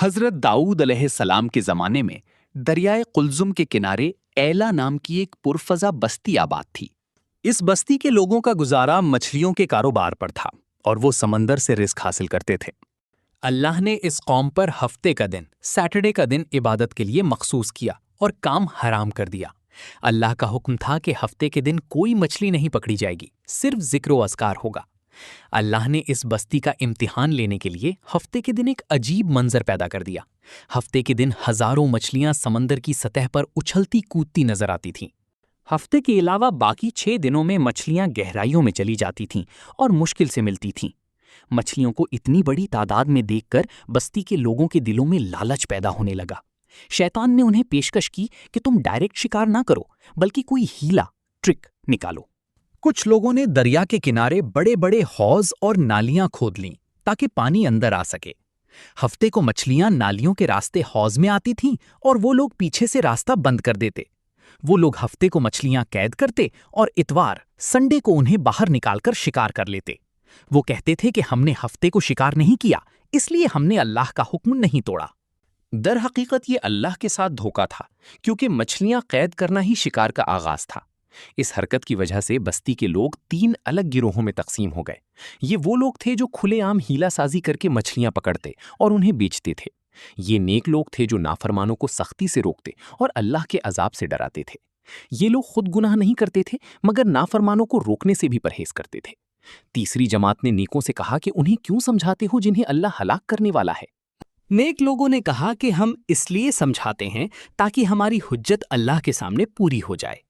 حضرت داؤد علیہ السلام کے زمانے میں دریائے قلزم کے کنارے ایلا نام کی ایک پرفضا بستی آباد تھی۔ اس بستی کے لوگوں کا گزارا مچھلیوں کے کاروبار پر تھا اور وہ سمندر سے رزق حاصل کرتے تھے۔ اللہ نے اس قوم پر ہفتے کا دن، سیٹرڈے کا دن عبادت کے لیے مخصوص کیا اور کام حرام کر دیا۔ اللہ کا حکم تھا کہ ہفتے کے دن کوئی مچھلی نہیں پکڑی جائے گی، صرف ذکر و اذکار ہوگا۔ اللہ نے اس بستی کا امتحان لینے کے لیے ہفتے کے دن ایک عجیب منظر پیدا کر دیا۔ ہفتے کے دن ہزاروں مچھلیاں سمندر کی سطح پر اچھلتی کودتی نظر آتی تھیں۔ ہفتے کے علاوہ باقی 6 دنوں میں مچھلیاں گہرائیوں میں چلی جاتی تھیں اور مشکل سے ملتی تھیں۔ مچھلیوں کو اتنی بڑی تعداد میں دیکھ کر بستی کے لوگوں کے دلوں میں لالچ پیدا ہونے لگا۔ شیطان نے انہیں پیشکش کی کہ تم ڈائریکٹ شکار نہ کرو، بلکہ کوئی ہیلا، ٹرک نکالو۔ کچھ لوگوں نے دریا کے کنارے بڑے بڑے حوض اور نالیاں کھود لیں تاکہ پانی اندر آ سکے۔ ہفتے کو مچھلیاں نالیوں کے راستے حوض میں آتی تھیں اور وہ لوگ پیچھے سے راستہ بند کر دیتے۔ وہ لوگ ہفتے کو مچھلیاں قید کرتے اور اتوار، سنڈے کو انہیں باہر نکال کر شکار کر لیتے۔ وہ کہتے تھے کہ ہم نے ہفتے کو شکار نہیں کیا، اس لیے ہم نے اللہ کا حکم نہیں توڑا۔ در حقیقت یہ اللہ کے ساتھ دھوکا تھا، کیونکہ مچھلیاں قید کرنا ہی شکار کا آغاز تھا۔ اس حرکت کی وجہ سے بستی کے لوگ 3 الگ گروہوں میں تقسیم ہو گئے۔ یہ وہ لوگ تھے جو کھلے عام ہیلا سازی کر کے مچھلیاں پکڑتے اور انہیں بیچتے تھے۔ یہ نیک لوگ تھے جو نافرمانوں کو سختی سے روکتے اور اللہ کے عذاب سے ڈراتے تھے۔ یہ لوگ خود گناہ نہیں کرتے تھے مگر نافرمانوں کو روکنے سے بھی پرہیز کرتے تھے۔ تیسری جماعت نے نیکوں سے کہا کہ انہیں کیوں سمجھاتے ہو جنہیں اللہ ہلاک کرنے والا ہے؟ نیک لوگوں نے کہا کہ ہم اس لیے سمجھاتے ہیں تاکہ ہماری حجت اللہ کے سامنے پوری ہو جائے۔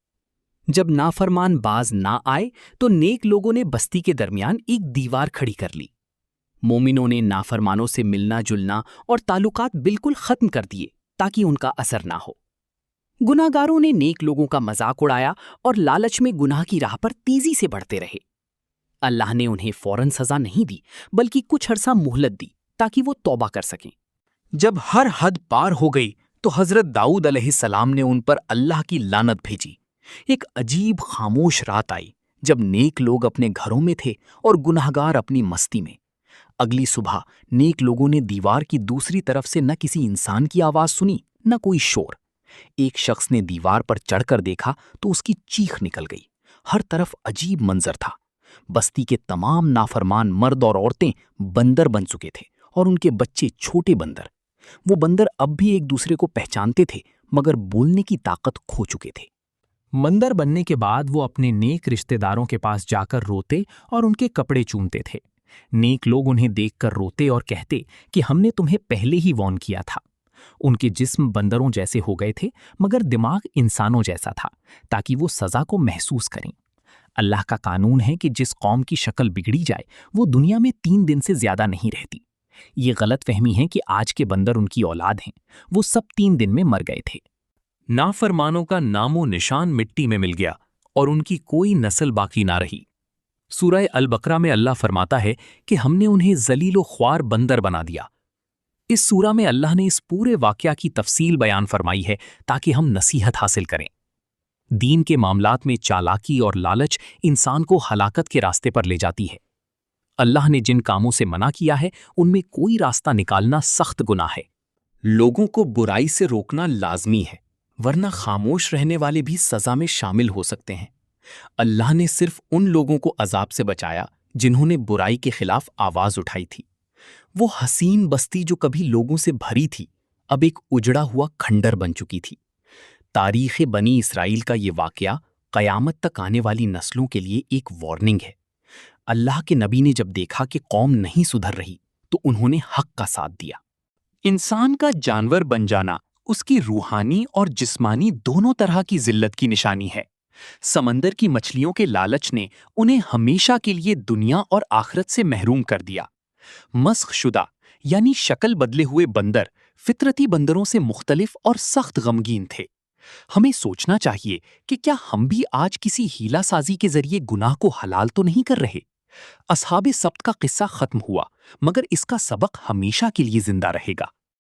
جب نافرمان باز نہ آئے تو نیک لوگوں نے بستی کے درمیان ایک دیوار کھڑی کر لی۔ مومنوں نے نافرمانوں سے ملنا جلنا اور تعلقات بالکل ختم کر دیے تاکہ ان کا اثر نہ ہو۔ گناہگاروں نے نیک لوگوں کا مذاق اڑایا اور لالچ میں گناہ کی راہ پر تیزی سے بڑھتے رہے۔ اللہ نے انہیں فوراً سزا نہیں دی بلکہ کچھ عرصہ مہلت دی تاکہ وہ توبہ کر سکیں۔ جب ہر حد پار ہو گئی تو حضرت داؤد علیہ السلام نے ان پر اللہ کی لعنت بھیجی۔ ایک عجیب خاموش رات آئی جب نیک لوگ اپنے گھروں میں تھے اور گناہگار اپنی مستی میں۔ اگلی صبح نیک لوگوں نے دیوار کی دوسری طرف سے نہ کسی انسان کی آواز سنی نہ کوئی شور۔ ایک شخص نے دیوار پر چڑھ کر دیکھا تو اس کی چیخ نکل گئی۔ ہر طرف عجیب منظر تھا۔ بستی کے تمام نافرمان مرد اور عورتیں بندر بن چکے تھے اور ان کے بچے چھوٹے بندر۔ وہ بندر اب بھی ایک دوسرے کو پہچانتے تھے مگر بولنے کی طاقت کھو چکے تھے۔ بندر بننے کے بعد وہ اپنے نیک رشتہ داروں کے پاس جا کر روتے اور ان کے کپڑے چومتے تھے۔ نیک لوگ انہیں دیکھ کر روتے اور کہتے کہ ہم نے تمہیں پہلے ہی وارن کیا تھا۔ ان کے جسم بندروں جیسے ہو گئے تھے مگر دماغ انسانوں جیسا تھا تاکہ وہ سزا کو محسوس کریں۔ اللہ کا قانون ہے کہ جس قوم کی شکل بگڑی جائے وہ دنیا میں 3 دن سے زیادہ نہیں رہتی۔ یہ غلط فہمی ہے کہ آج کے بندر ان کی اولاد ہیں، وہ سب 3 دن میں مر گئے تھے۔ نافرمانوں کا نام و نشان مٹی میں مل گیا اور ان کی کوئی نسل باقی نہ رہی۔ سورہ البقرہ میں اللہ فرماتا ہے کہ ہم نے انہیں ذلیل و خوار بندر بنا دیا۔ اس سورہ میں اللہ نے اس پورے واقعہ کی تفصیل بیان فرمائی ہے تاکہ ہم نصیحت حاصل کریں۔ دین کے معاملات میں چالاکی اور لالچ انسان کو ہلاکت کے راستے پر لے جاتی ہے۔ اللہ نے جن کاموں سے منع کیا ہے ان میں کوئی راستہ نکالنا سخت گناہ ہے۔ لوگوں کو برائی سے روکنا لازمی ہے، ورنہ خاموش رہنے والے بھی سزا میں شامل ہو سکتے ہیں۔ اللہ نے صرف ان لوگوں کو عذاب سے بچایا جنہوں نے برائی کے خلاف آواز اٹھائی تھی۔ وہ حسین بستی جو کبھی لوگوں سے بھری تھی اب ایک اجڑا ہوا کھنڈر بن چکی تھی۔ تاریخ بنی اسرائیل کا یہ واقعہ قیامت تک آنے والی نسلوں کے لیے ایک وارننگ ہے۔ اللہ کے نبی نے جب دیکھا کہ قوم نہیں سدھر رہی تو انہوں نے حق کا ساتھ دیا۔ انسان کا جانور بن جانا اس کی روحانی اور جسمانی دونوں طرح کی ذلت کی نشانی ہے۔ سمندر کی مچھلیوں کے لالچ نے انہیں ہمیشہ کے لیے دنیا اور آخرت سے محروم کر دیا۔ مسخ شدہ یعنی شکل بدلے ہوئے بندر فطرتی بندروں سے مختلف اور سخت غمگین تھے۔ ہمیں سوچنا چاہیے کہ کیا ہم بھی آج کسی ہیلا سازی کے ذریعے گناہ کو حلال تو نہیں کر رہے؟ اصحاب سبت کا قصہ ختم ہوا مگر اس کا سبق ہمیشہ کے لیے زندہ رہے گا۔